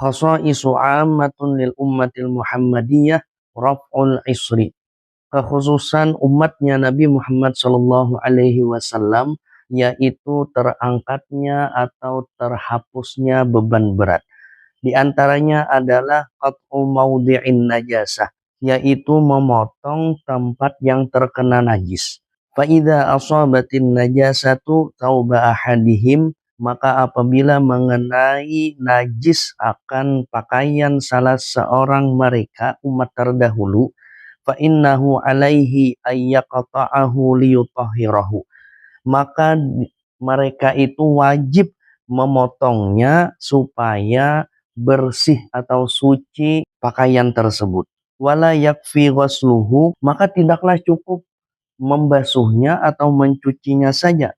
Khasaisu ammatun lil ummatil Muhammadiyah raf'ul isri. Kekhususan umatnya Nabi Muhammad Shallallahu Alaihi Wasallam yaitu terangkatnya atau terhapusnya beban berat. Di antaranya adalah qat'u maudhi'in najasah, yaitu memotong tempat yang terkena najis. Fa idza asabatin najasatu tauba ahadihim, maka apabila mengenai najis akan pakaian salah seorang mereka umat terdahulu, fa innahu alaihi ayyaqta'ahu liyutahhirahu, maka mereka itu wajib memotongnya supaya bersih atau suci pakaian tersebut. Wala yakfi ghasluhu, maka tidaklah cukup membasuhnya atau mencucinya saja,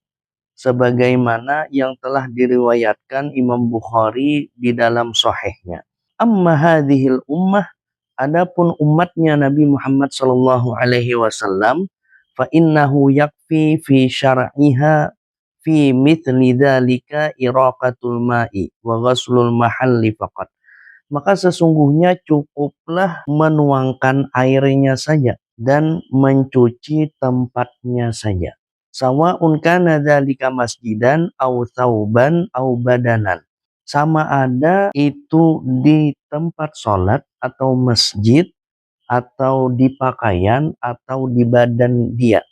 sebagaimana yang telah diriwayatkan Imam Bukhari di dalam sahihnya. Amma hadhil ummah, adapun umatnya Nabi Muhammad sallallahu alaihi wasallam, fa innahu yakfi fi syar'iha fi mithli dzalika iraqatul ma'i wa ghaslul mahalli faqat. Maka sesungguhnya cukuplah menuangkan airnya saja dan mencuci tempatnya saja. Sawa'un kana dzalika masjidan au thauban au badanan. Sama ada itu di tempat sholat atau masjid atau di pakaian atau di badan dia.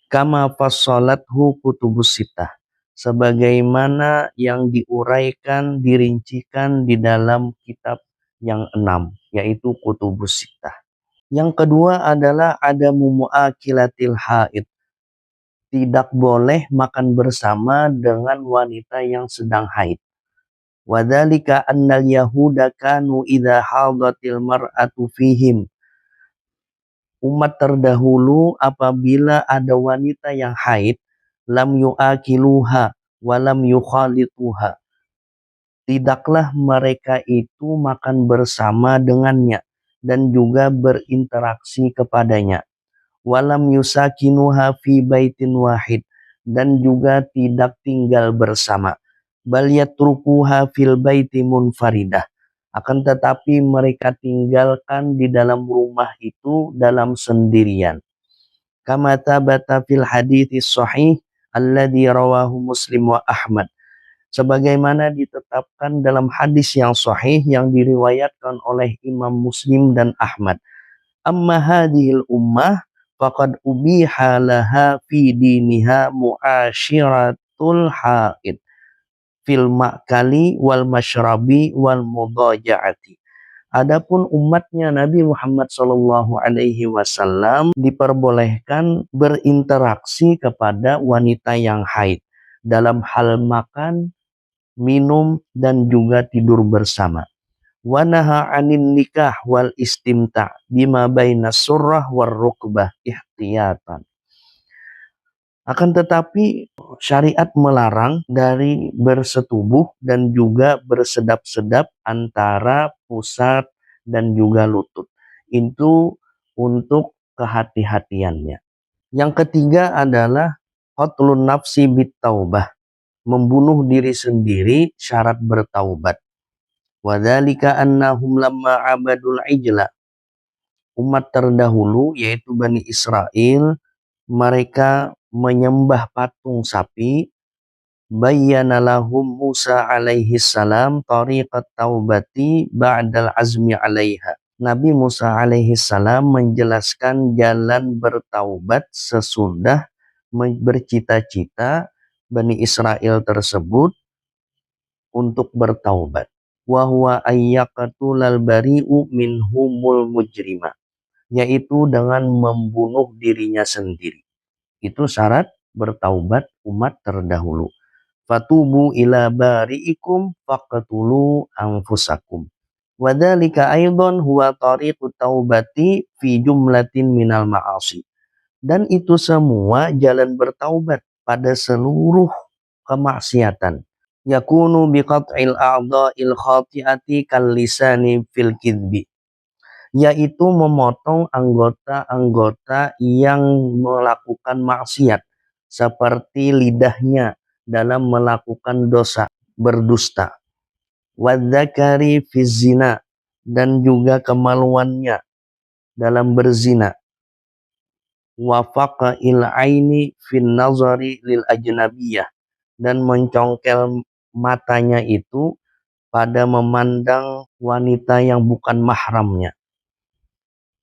Kama fassalathu kutubus sittah, sebagaimana yang diuraikan, dirincikan di dalam kitab yang 6, yaitu kutubus sittah. Yang kedua adalah ada mu'akilatil haid, tidak boleh makan bersama dengan wanita yang sedang haid. Wadzalika annal yahuda kanu idza hadatil mar'atu fihim, umat terdahulu apabila ada wanita yang haid, lam yu'akiluha walam yukhalituha, tidaklah mereka itu makan bersama dengannya dan juga berinteraksi kepadanya. Walam yusakinuha fi baitin wahid, dan juga tidak tinggal bersama. Bal yatrukuha fil baiti munfaridah, akan tetapi mereka tinggalkan di dalam rumah itu dalam sendirian. Kama tabata fil hadits sahih alladhi rawahu Muslim wa Ahmad, sebagaimana ditetapkan dalam hadis yang sahih yang diriwayatkan oleh Imam Muslim dan Ahmad. Amma hadhil ummah faqad ubiha laha fi diniha mu'ashiratul haid fil ma'kali wal masyrabi wal mudaja'ati. Adapun umatnya Nabi Muhammad Shallallahu Alaihi Wasallam diperbolehkan berinteraksi kepada wanita yang haid dalam hal makan, minum, dan juga tidur bersama. Wanaha anin nikah wal istimta bima baina surrah war rukbah ihtiyatan. Akan tetapi syariat melarang dari bersetubuh dan juga bersedap-sedap antara pusat dan juga lutut. Itu untuk kehati-hatiannya. Yang ketiga adalah qatlun nafsi bit taubah, membunuh diri sendiri syarat bertaubat. Wadzalika annahum lamma abadul ijla, umat terdahulu yaitu Bani Israel, mereka menyembah patung sapi. Bayyana lahum Musa alaihi salam tariqat taubati ba'dal azmi alaiha. Nabi Musa alaihi salam menjelaskan jalan bertaubat sesudah bercita-cita Bani Israel tersebut untuk bertaubat. Wa huwa ayyaqatulal bari'u minhumul mujrima, yaitu dengan membunuh dirinya sendiri. Itu syarat bertaubat umat terdahulu. Fatubu ila bari'ikum faqtulu anfusakum. Wadzalika aidan huwa tariqut taubati fi jumlatin minal ma'asi. Dan itu semua jalan bertaubat pada seluruh kemaksiatan. Yakunu biqat'il a'dha'il khati'ati kal lisani fil kidbi, yaitu memotong anggota-anggota yang melakukan maksiat seperti lidahnya dalam melakukan dosa berdusta. wadzakari fi zina, dan juga kemaluannya dalam berzina, wa faqa'il aini fin nazari lil ajnabiyah, dan mencongkel matanya itu pada memandang wanita yang bukan mahramnya.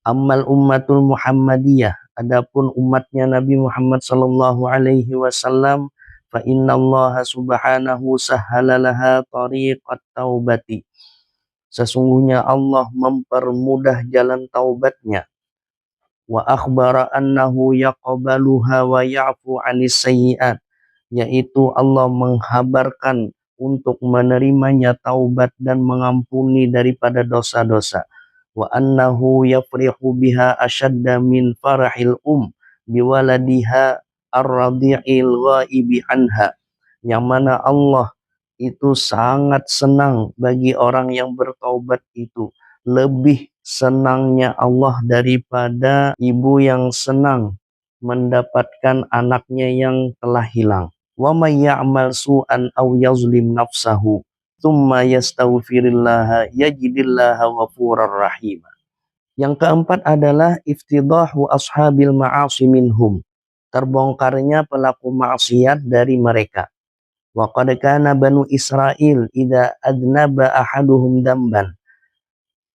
Ammal ummatul Muhammadiyah, adapun umatnya Nabi Muhammad sallallahu alaihi wasallam, fa innallaha subhanahu sahhala laha tariqat taubati. Sesungguhnya Allah mempermudah jalan taubatnya. Wa akhbara annahu yaqbaluha wa ya'fu 'anis sayyi'at, yaitu Allah menghabarkan untuk menerimanya taubat dan mengampuni daripada dosa-dosa. Wa annahu yafrihu biha ashadda min farahil biwaladiha ar-radi'il ghaibi anha, yang mana Allah itu sangat senang bagi orang yang bertaubat itu, lebih senangnya Allah daripada ibu yang senang mendapatkan anaknya yang telah hilang. Wa may ya'mal su'an aw yazlim nafsahu tsumma yastaghfirillaha yajidillaha ghafurar rahim. Yang keempat adalah iftidahu ashabil ma'asi minhum, terbongkarnya pelaku maksiat dari mereka. Wa qad kana banu Israil idza adnaba ahaduhum damban,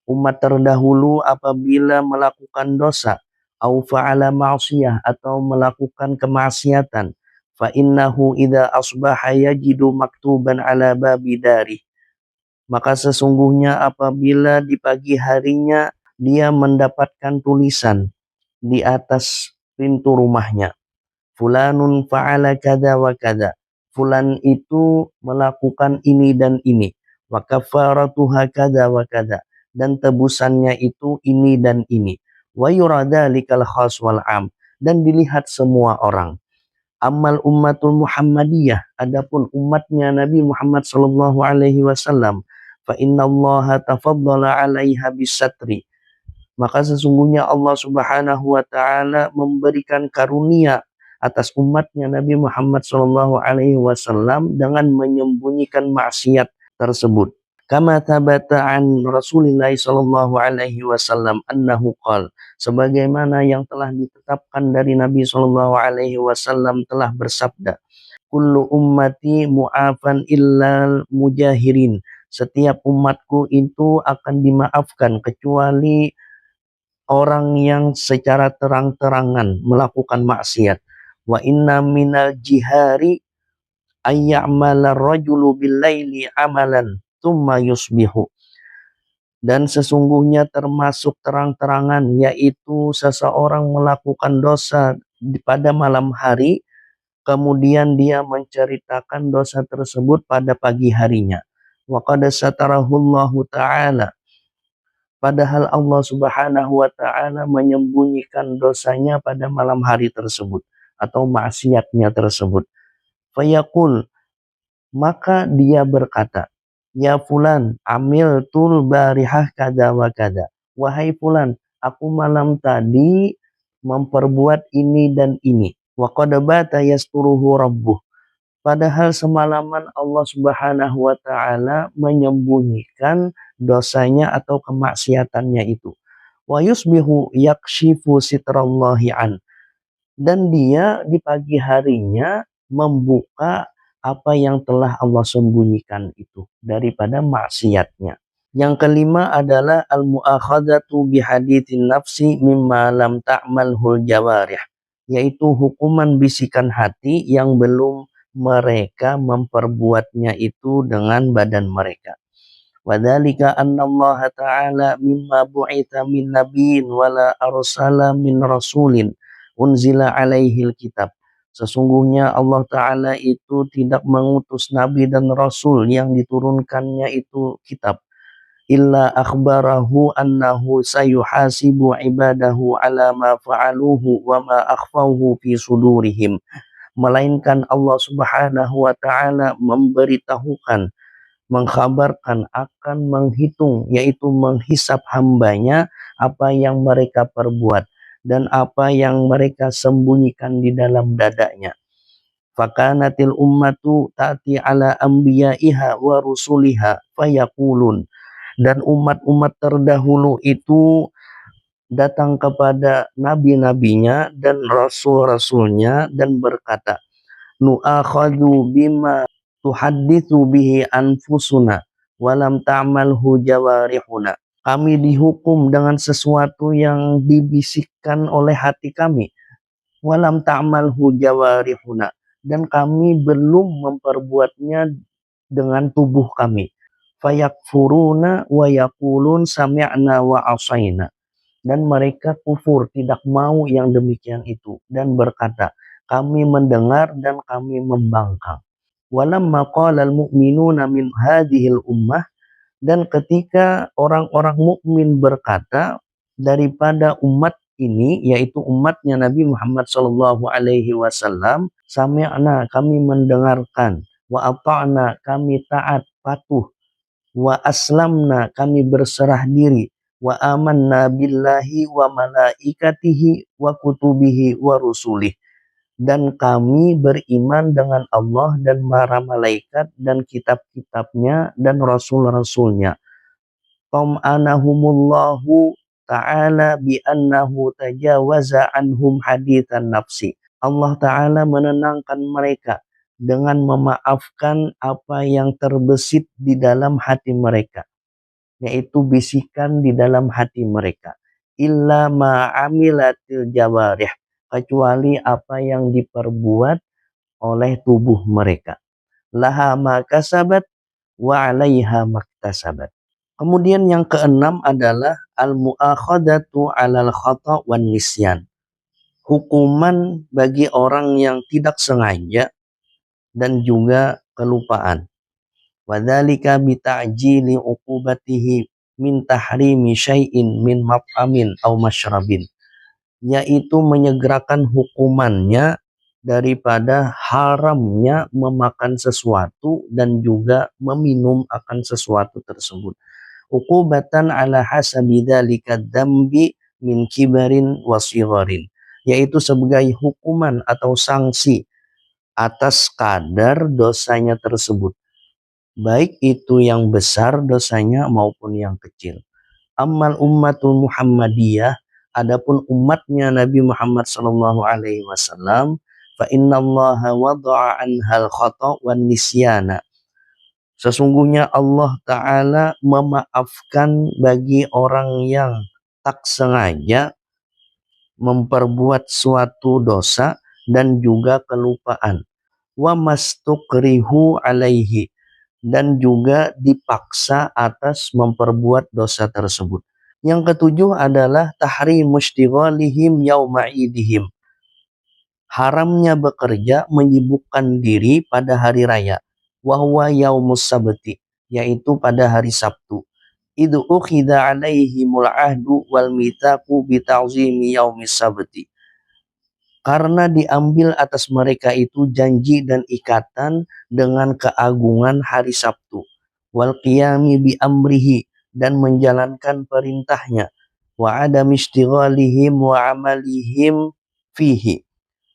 umat terdahulu apabila melakukan dosa, au fa'ala ma'siyah, atau melakukan kemaksiatan, fa innahu idza asbaha yajidu maktuban ala babi dari, maka sesungguhnya apabila di pagi harinya dia mendapatkan tulisan di atas pintu rumahnya, fulanun fa'ala kada wa kada, fulan itu melakukan ini dan ini, wa kafaratuha kada wa kada, dan tebusannya itu ini dan ini, wa yuradzalikal khas wal am, dan dilihat semua orang. Amal ummatul Muhammadiyah, adapun umatnya Nabi Muhammad sallallahu alaihi wasallam, fa innallaha tafaddala 'alaiha bisatri, maka sesungguhnya Allah Subhanahu wa taala memberikan karunia atas umatnya Nabi Muhammad sallallahu alaihi wasallam dengan menyembunyikan maksiat tersebut. Kama thabata an Rasulillah sallallahu alaihi wasallam annahu qala, sebagaimana yang telah ditetapkan dari Nabi sallallahu alaihi wasallam telah bersabda, kullu ummati mu'afan illal mujahirin, setiap umatku itu akan dimaafkan kecuali orang yang secara terang-terangan melakukan maksiat. Wa inna minal jihari ayya'mala rajulu billaili amalan thumma yusbihu, dan sesungguhnya termasuk terang-terangan yaitu seseorang melakukan dosa pada malam hari, kemudian dia menceritakan dosa tersebut pada pagi harinya. Wa qad satarahullahu ta'ala, padahal Allah Subhanahu wa taala menyembunyikan dosanya pada malam hari tersebut atau maksiatnya tersebut. Fayaqul, maka dia berkata, ya fulan amil tul barihah kada wa kada, wahai fulan, aku malam tadi memperbuat ini dan ini. Wa qad bata yasturuhu rabbuh, padahal semalaman Allah Subhanahu wa taala menyembunyikan dosanya atau kemaksiatannya itu. Wa yusbihu yakshifu sitrallahi an, dan dia di pagi harinya membuka apa yang telah Allah sembunyikan itu daripada maksiatnya. Yang kelima adalah al-mu'akhadatu bihadithin nafsi mimma lam ta'malhul jawarih, yaitu hukuman bisikan hati yang belum mereka memperbuatnya itu dengan badan mereka. Wadhalika anna Allah ta'ala mimma bu'itha min nabiyyin wala arsala min rasulin unzila alaihil kitab. Sesungguhnya Allah Ta'ala itu tidak mengutus nabi dan rasul yang diturunkannya itu kitab. Illa akhbarahu annahu sayuhasibu ibadahu ala ma fa'aluhu wa ma akhfawhu fi sudurihim. Melainkan Allah Subhanahu wa Ta'ala memberitahukan, mengkhabarkan akan menghitung, yaitu menghisap hambanya apa yang mereka perbuat dan apa yang mereka sembunyikan di dalam dadanya. Fakanatil ummatu ta'ti ala anbiya'iha wa rusuliha fayaqulun, dan umat-umat terdahulu itu datang kepada nabi-nabinya dan rasul-rasulnya dan berkata, nu'akhadhu bima tuhadithu bihi anfusuna walam ta'malhu jawarihuna. Kami dihukum dengan sesuatu yang dibisikkan oleh hati kami. Walam ta'malhu jawarihuna, dan kami belum memperbuatnya dengan tubuh kami. Fayakfuruna wa yaqulun sami'na wa asaina, dan mereka kufur, tidak mau yang demikian itu, dan berkata, kami mendengar dan kami membangkang. Walamma qala al-mu'minuna min hadhil ummah, dan ketika orang-orang mukmin berkata daripada umat ini, yaitu umatnya Nabi Muhammad sallallahu alaihi wasallam, sami'na, kami mendengarkan, wa ata'na, kami taat patuh, wa aslamna, kami berserah diri, wa amanna billahi wa malaikatihi wa kutubihi wa rusulih, dan kami beriman dengan Allah dan para malaikat dan kitab-kitabnya dan rasul-rasulnya. Tom'anahumullahu ta'ala bi'annahu tajawaza anhum hadithan nafsi. Allah Ta'ala menenangkan mereka dengan memaafkan apa yang terbesit di dalam hati mereka, yaitu bisikan di dalam hati mereka. Illa ma'amilatil jawarih, kecuali apa yang diperbuat oleh tubuh mereka. Laha ma kasabat wa 'alaiha maktasabat. Kemudian yang keenam adalah al-mu'akhadatu 'alal khata' wan nisyan. Hukuman bagi orang yang tidak sengaja dan juga kelupaan. Wadzalika bita'jili 'uqubatihi min tahrimi syai'in min mat'amin aw masyrabin, yaitu menyegerakan hukumannya daripada haramnya memakan sesuatu dan juga meminum akan sesuatu tersebut. Uqubatan ala hasabi dzalika dzambi min kibarin wa sigharin, yaitu sebagai hukuman atau sanksi atas kadar dosanya tersebut, baik itu yang besar dosanya maupun yang kecil. Ammal ummatul Muhammadiyah, adapun umatnya Nabi Muhammad sallallahu alaihi wasallam, fa innallaha wada'a anhal khata' wan nisyana. Sesungguhnya Allah Ta'ala memaafkan bagi orang yang tak sengaja memperbuat suatu dosa dan juga kelupaan. Wa mastukrihu alaihi, dan juga dipaksa atas memperbuat dosa tersebut. Yang ketujuh adalah tahrim mustighalihim yauma'idihim, haramnya bekerja menyibukkan diri pada hari raya, wahwa yaumus sabti, yaitu pada hari Sabtu. Idzu ukhidha alaihimul ahdu wal mitsaqu bi ta'zimi yaumis sabti, karena diambil atas mereka itu janji dan ikatan dengan keagungan hari Sabtu. Wal qiyami bi amrihi, dan menjalankan perintahnya. Wa adam istighalihim wa amalihim fihi,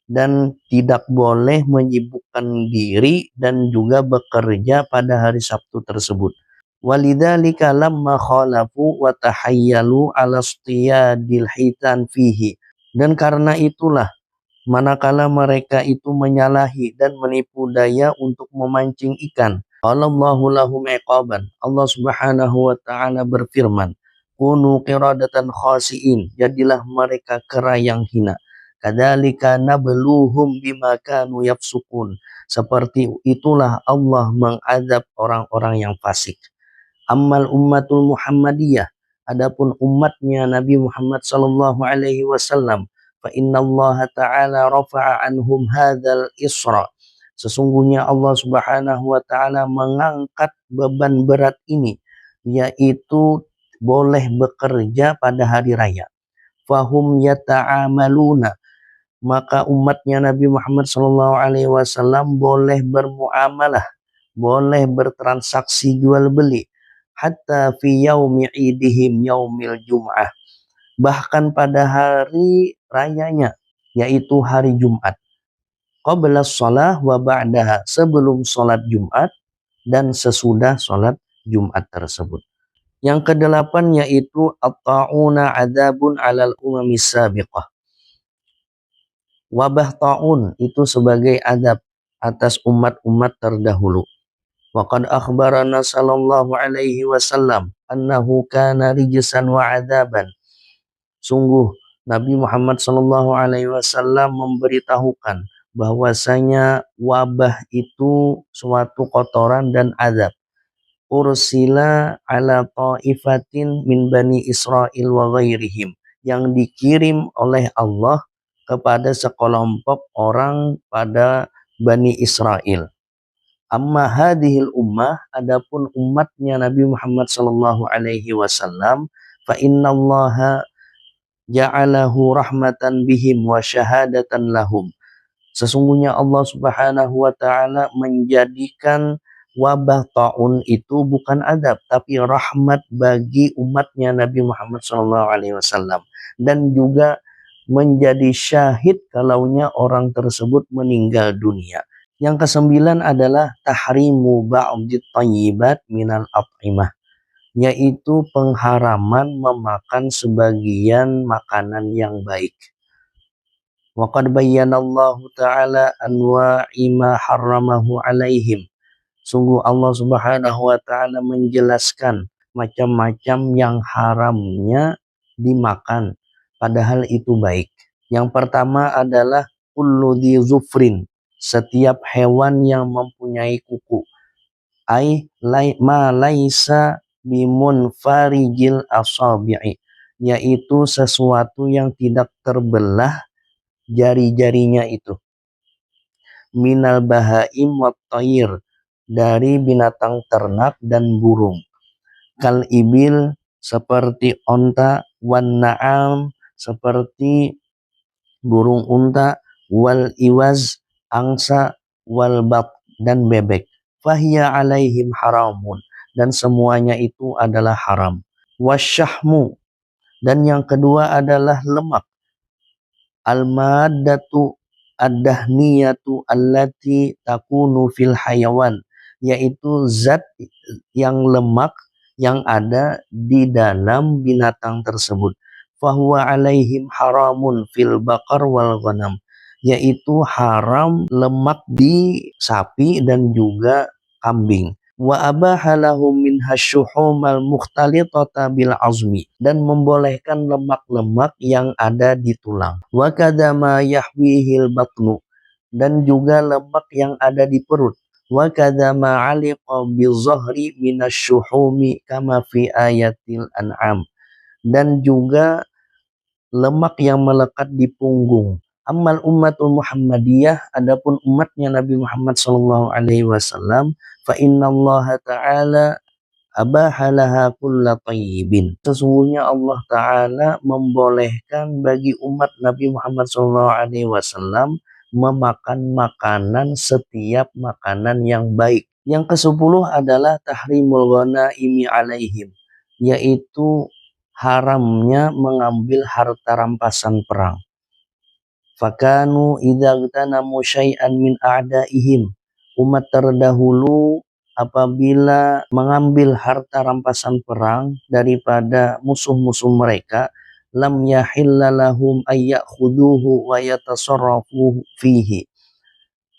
dan tidak boleh menyibukkan diri dan juga bekerja pada hari Sabtu tersebut. Walidzalika lamma khalafu wa tahayyalu ala istiyadil hitan fihi, dan karena itulah manakala mereka itu menyalahi dan menipu daya untuk memancing ikan. Allahu lahum iqaban, Allah Subhanahu wa taala berfirman, kunu qiradatan khasiin, jadilah mereka kera yang hina. Kadzalika nabluhum bima kanu yafsukun, seperti itulah Allah mengazab orang-orang yang fasik. Ammal ummatul Muhammadiyah, adapun umatnya Nabi Muhammad sallallahu alaihi wasallam, fa innallaha ta'ala rafa'a anhum hadzal isra, sesungguhnya Allah Subhanahu wa taala mengangkat beban berat ini, yaitu boleh bekerja pada hari raya. Fahum yata'amaluna, maka umatnya Nabi Muhammad sallallahu alaihi wasallam boleh bermuamalah, boleh bertransaksi jual beli, hatta fi yaumi idihim yaumil jum'ah, bahkan pada hari rayanya, yaitu hari Jumat. qabla shalah wa ba'daha, sebelum sholat Jumat dan sesudah sholat Jumat tersebut. Yang kedelapan yaitu at-ta'una adzabun 'alal umamis sabiqah. Wabah ta'un itu sebagai adab atas umat-umat terdahulu. Wa qad akhbarana sallallahu alaihi wasallam annahu kana rijsan wa adzaban. Sungguh Nabi Muhammad sallallahu alaihi wasallam memberitahukan bahwasanya wabah itu suatu kotoran dan azab. Ursila ala ta'ifatin min bani Israel wa ghairihim, yang dikirim oleh Allah kepada sekelompok orang pada Bani Israel. Amma hadhil ummah, adapun umatnya Nabi Muhammad sallallahu alaihi wasallam, fa innallaha ja'alahu rahmatan bihim wa syahadatan lahum. Sesungguhnya Allah Subhanahu wa taala menjadikan wabah taun itu bukan adab tapi rahmat bagi umatnya Nabi Muhammad SAW, dan juga menjadi syahid kalaunya orang tersebut meninggal dunia. Yang kesembilan adalah tahrimu ba'dit thayyibat minal at'imah, yaitu pengharaman memakan sebagian makanan yang baik. Wa qad bayyanallahu ta'ala anwa'i ma harramahu alaihim. Sungguh Allah Subhanahu wa taala menjelaskan macam-macam yang haramnya dimakan padahal itu baik. Yang pertama adalah kullu dhi zufrin, setiap hewan yang mempunyai kuku. Ma laisa bimun farijil asabi'i, yaitu sesuatu yang tidak terbelah jari-jarinya itu. Minal bahaim wat tayr, dari binatang ternak dan burung. Kal ibil, seperti onta, wan na'am, seperti burung unta, wal iwaz, angsa, wal bat, dan bebek. Fahiya alaihim haramun, dan semuanya itu adalah haram. Wasyahmu, dan yang kedua adalah lemak. Al-maddatu ad-dahniyatu allati takunu fil hayawan, yaitu zat yang lemak yang ada di dalam binatang tersebut. Fahuwa alaihim haramun fil baqar wal ghanam, yaitu haram lemak di sapi dan juga kambing. Wa abaha lahum min hasyuhumal mukhtalitata bil azmi, dan membolehkan lemak-lemak yang ada di tulang. Wa kadama yahwihil batnu, dan juga lemak yang ada di perut. Wa kadama aliqa bizahri minasyuhumi kama fi ayatil an'am, dan juga lemak yang melekat di punggung. Ammal ummatul Muhammadiyah, adapun umatnya Nabi Muhammad sallallahu alaihi wasallam, fa innallaha ta'ala abahalaha kulla tayyibin. Sesungguhnya Allah Ta'ala membolehkan bagi umat Nabi Muhammad sallallahu alaihi wasallam memakan makanan, setiap makanan yang baik. Yang ke-10 adalah tahrimul ghanaimi alaihim, yaitu haramnya mengambil harta rampasan perang. Fakanu idza ghtanamu syai'an min a'daihim, umat terdahulu apabila mengambil harta rampasan perang daripada musuh-musuh mereka, lam yahilla lahum ayyakhuduhu wa yatasarrafu fihi,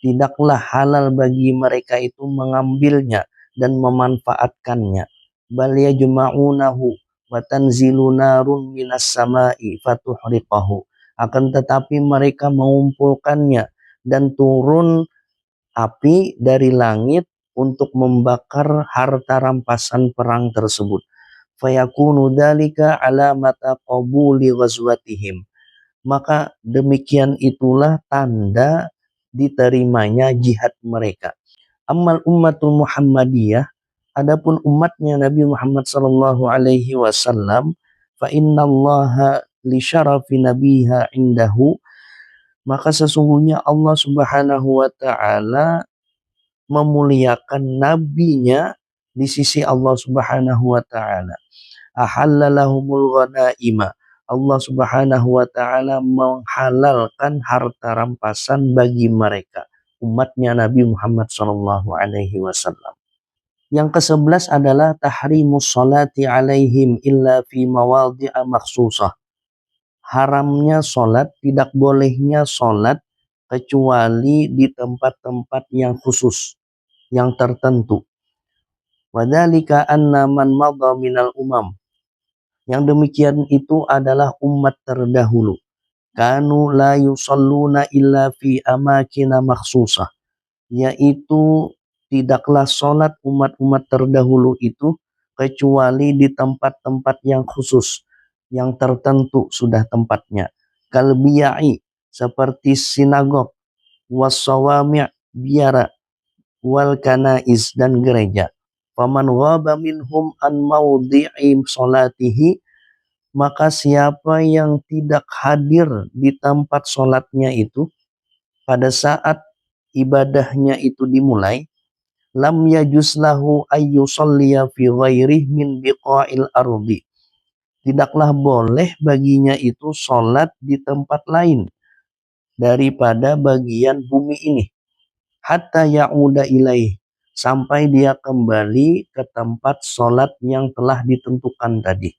tidaklah halal bagi mereka itu mengambilnya dan memanfaatkannya. Bal yajma'unahu wa tanzilu narun minas sama'i fatuhriqahu, akan tetapi mereka mengumpulkannya dan turun api dari langit untuk membakar harta rampasan perang tersebut. Fayakunu dzalika alamata qabuli ghazwatihim, maka demikian itulah tanda diterimanya jihad mereka. Ammal ummatul Muhammadiyah, adapun umatnya Nabi Muhammad sallallahu alaihi wasallam, fa innallaha li syarafi nabiha indahu, maka sesungguhnya Allah Subhanahu wa taala memuliakan nabinya di sisi Allah Subhanahu wa taala. Ahalla lahumul ghanaima, Allah Subhanahu wa taala menghalalkan harta rampasan bagi mereka, umatnya Nabi Muhammad sallallahu alaihi wasallam. Yang ke-11 adalah tahrimus sholati alaihim illa fi mawadhi'a makhsusah. Haramnya sholat, tidak bolehnya sholat kecuali di tempat-tempat yang khusus, yang tertentu. Wadzalika anna man madha minal umam. Yang demikian itu adalah umat terdahulu. Kanu la yusalluna illa fi amakina makhsusah. Yaitu tidaklah sholat umat-umat terdahulu itu kecuali di tempat-tempat yang khusus, yang tertentu sudah tempatnya. Kalbiyai, seperti sinagog, wassawami' biara, wal kanais, dan gereja. Faman ghaba minhum an maudhi'i sholatihi, maka siapa yang tidak hadir di tempat sholatnya itu pada saat ibadahnya itu dimulai, lam yajuz lahu ayyusalliya fi ghairih min biqa'il ardi. Tidaklah boleh baginya itu sholat di tempat lain daripada bagian bumi ini. Hatta ya'uda ilaih, sampai dia kembali ke tempat sholat yang telah ditentukan tadi.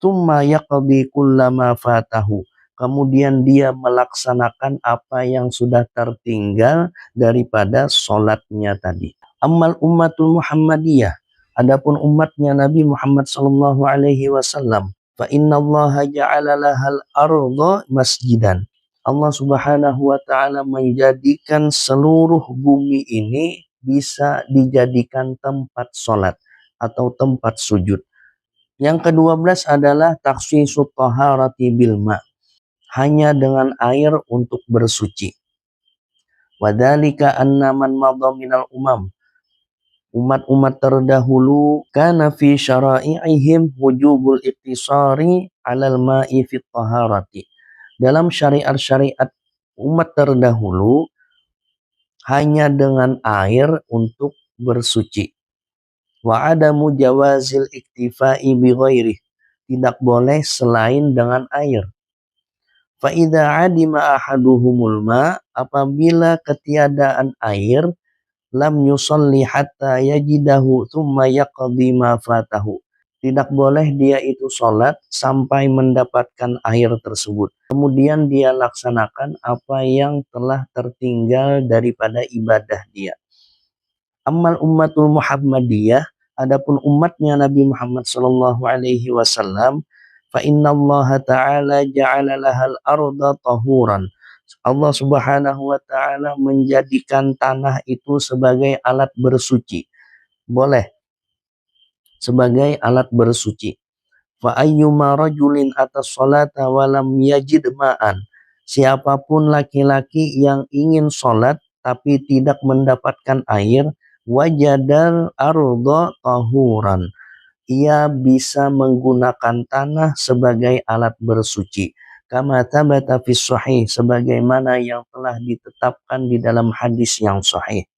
Tsumma yaqdi kullama fatahu, kemudian dia melaksanakan apa yang sudah tertinggal daripada sholatnya tadi. Ammal ummatul Muhammadiyah, adapun umatnya Nabi Muhammad sallallahu alaihi wasallam, fa innallaha ja'ala lahal arda masjidan. Allah Subhanahu wa taala menjadikan seluruh bumi ini bisa dijadikan tempat sholat atau tempat sujud. Yang ke-12 adalah takhsisut taharati bil ma', hanya dengan air untuk bersuci. Wadzalika anna man madha minal umam, umat-umat terdahulu, kana fi syara'i'ihim wujubul iktisari 'alal ma'i fit taharati. Dalam syariat-syariat umat terdahulu hanya dengan air untuk bersuci. Wa adamu jawazil iktifa'i bi ghairih, tidak boleh selain dengan air. Fa idza adima ahaduhumul ma, apabila ketiadaan air, lam yusalli hatta yajidahu thumma yaqdi ma fatahu. Tidak boleh dia itu sholat sampai mendapatkan air tersebut. Kemudian dia laksanakan apa yang telah tertinggal daripada ibadah dia. Ammal ummatul Muhammadiyah, adapun umatnya Nabi Muhammad sallallahu alaihi wasallam, fa innallaha ta'ala ja'ala lahal arda tahuran. Allah Subhanahu wa taala menjadikan tanah itu sebagai alat bersuci. Boleh sebagai alat bersuci. Fa ayyuma rajulin atas salata walam yajid ma'an, siapapun laki-laki yang ingin sholat tapi tidak mendapatkan air, wajadal arda tahuran, ia bisa menggunakan tanah sebagai alat bersuci. Kama thabata fis sahih, sebagaimana yang telah ditetapkan di dalam hadis yang sahih.